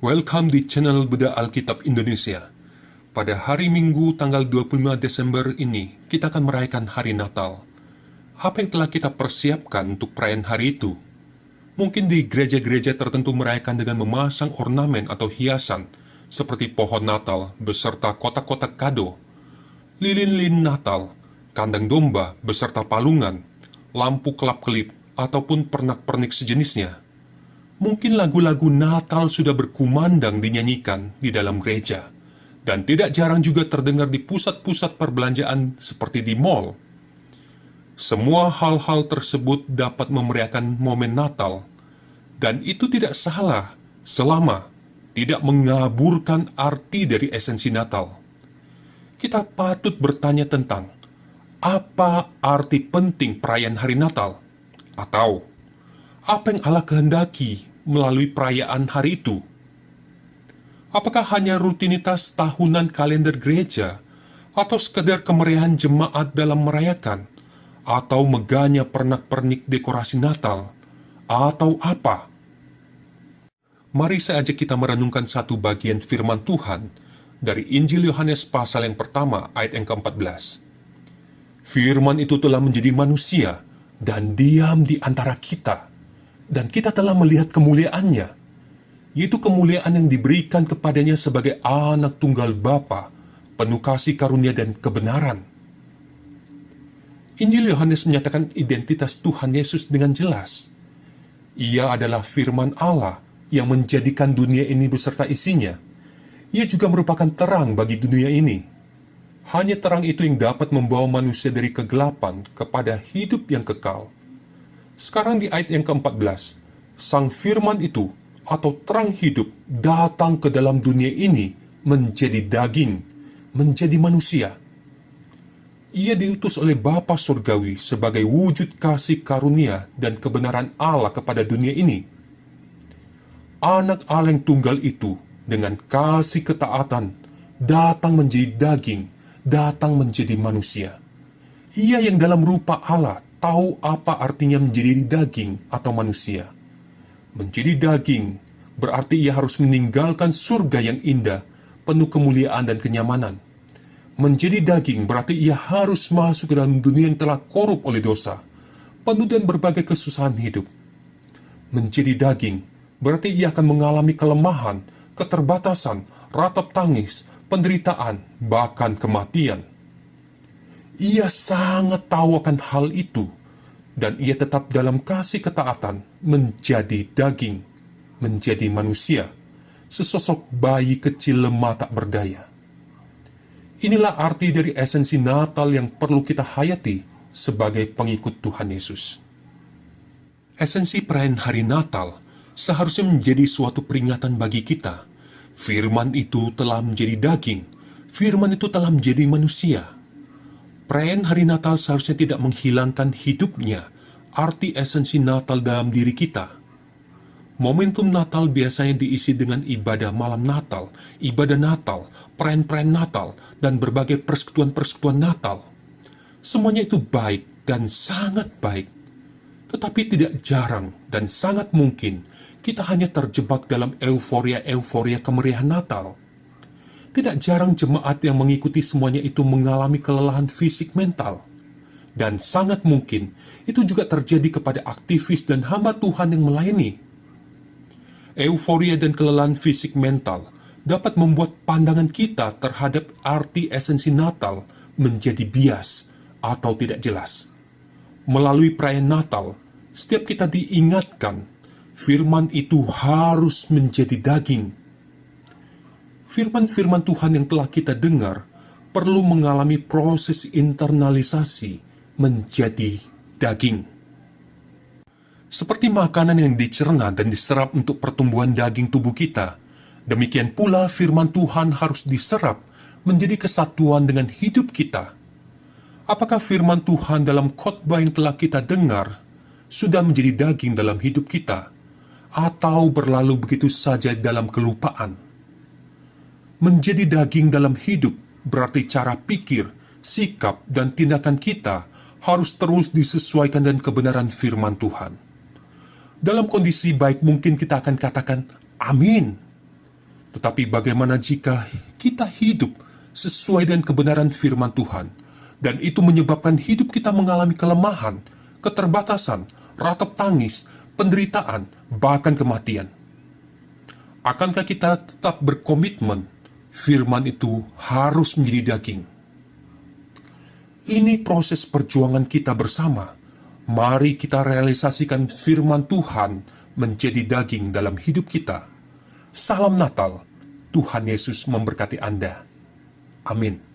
Welcome di channel Buddha Alkitab Indonesia. Pada hari Minggu tanggal 25 Desember ini, kita akan merayakan hari Natal. Apa yang telah kita persiapkan untuk perayaan hari itu? Mungkin di gereja-gereja tertentu merayakan dengan memasang ornamen atau hiasan, seperti pohon Natal beserta kotak-kotak kado, lilin-lilin Natal, kandang domba beserta palungan, lampu kelap-kelip, ataupun pernak-pernik sejenisnya. Mungkin lagu-lagu Natal sudah berkumandang dinyanyikan di dalam gereja, dan tidak jarang juga terdengar di pusat-pusat perbelanjaan seperti di mall. Semua hal-hal tersebut dapat memeriahkan momen Natal, dan itu tidak salah selama tidak mengaburkan arti dari esensi Natal. Kita patut bertanya tentang apa arti penting perayaan hari Natal, atau apa yang Allah kehendaki melalui perayaan hari itu. Apakah hanya rutinitas tahunan kalender gereja, atau sekedar kemeriahan jemaat dalam merayakan, atau megahnya pernak-pernik dekorasi Natal, atau apa? Mari saya ajak kita merenungkan satu bagian firman Tuhan dari Injil Yohanes pasal yang pertama ayat yang ke-14. Firman itu telah menjadi manusia dan diam di antara kita, dan kita telah melihat kemuliaannya, yaitu kemuliaan yang diberikan kepadanya sebagai anak tunggal Bapa, penuh kasih karunia dan kebenaran. Injil Yohanes menyatakan identitas Tuhan Yesus dengan jelas. Ia adalah firman Allah yang menjadikan dunia ini beserta isinya. Ia juga merupakan terang bagi dunia ini. Hanya terang itu yang dapat membawa manusia dari kegelapan kepada hidup yang kekal. Sekarang di ayat yang ke-14, Sang Firman itu, atau terang hidup, datang ke dalam dunia ini menjadi daging, menjadi manusia. Ia diutus oleh Bapa Surgawi sebagai wujud kasih karunia dan kebenaran Allah kepada dunia ini. Anak Allah yang tunggal itu, dengan kasih ketaatan, datang menjadi daging, datang menjadi manusia. Ia yang dalam rupa Allah tahu apa artinya menjadi daging atau manusia. Menjadi daging berarti ia harus meninggalkan surga yang indah, penuh kemuliaan dan kenyamanan. Menjadi daging berarti ia harus masuk ke dalam dunia yang telah korup oleh dosa, penuh dan berbagai kesusahan hidup. Menjadi daging berarti ia akan mengalami kelemahan, keterbatasan, ratap tangis, penderitaan, bahkan kematian. Ia sangat tahu akan hal itu, dan ia tetap dalam kasih ketaatan menjadi daging, menjadi manusia, sesosok bayi kecil lemah tak berdaya. Inilah arti dari esensi Natal yang perlu kita hayati sebagai pengikut Tuhan Yesus. Esensi perayaan hari Natal seharusnya menjadi suatu peringatan bagi kita. Firman itu telah menjadi daging, firman itu telah menjadi manusia. Perayaan hari Natal seharusnya tidak menghilangkan hidupnya, arti esensi Natal dalam diri kita. Momentum Natal biasanya diisi dengan ibadah malam Natal, ibadah Natal, perayaan-perayaan Natal, dan berbagai persekutuan-persekutuan Natal. Semuanya itu baik dan sangat baik. Tetapi tidak jarang dan sangat mungkin kita hanya terjebak dalam euforia-euforia kemeriahan Natal. Tidak jarang jemaat yang mengikuti semuanya itu mengalami kelelahan fisik mental. Dan sangat mungkin itu juga terjadi kepada aktivis dan hamba Tuhan yang melayani. Euforia dan kelelahan fisik mental dapat membuat pandangan kita terhadap arti esensi Natal menjadi bias atau tidak jelas. Melalui perayaan Natal, setiap kita diingatkan, firman itu harus menjadi daging. Firman-firman Tuhan yang telah kita dengar perlu mengalami proses internalisasi menjadi daging. Seperti makanan yang dicerna dan diserap untuk pertumbuhan daging tubuh kita, demikian pula firman Tuhan harus diserap menjadi kesatuan dengan hidup kita. Apakah firman Tuhan dalam khotbah yang telah kita dengar sudah menjadi daging dalam hidup kita, atau berlalu begitu saja dalam kelupaan? Menjadi daging dalam hidup berarti cara pikir, sikap, dan tindakan kita harus terus disesuaikan dengan kebenaran firman Tuhan. Dalam kondisi baik mungkin kita akan katakan, amin. Tetapi bagaimana jika kita hidup sesuai dengan kebenaran firman Tuhan, dan itu menyebabkan hidup kita mengalami kelemahan, keterbatasan, ratap tangis, penderitaan, bahkan kematian? Akankah kita tetap berkomitmen firman itu harus menjadi daging? Ini proses perjuangan kita bersama. Mari kita realisasikan firman Tuhan menjadi daging dalam hidup kita. Salam Natal. Tuhan Yesus memberkati Anda. Amin.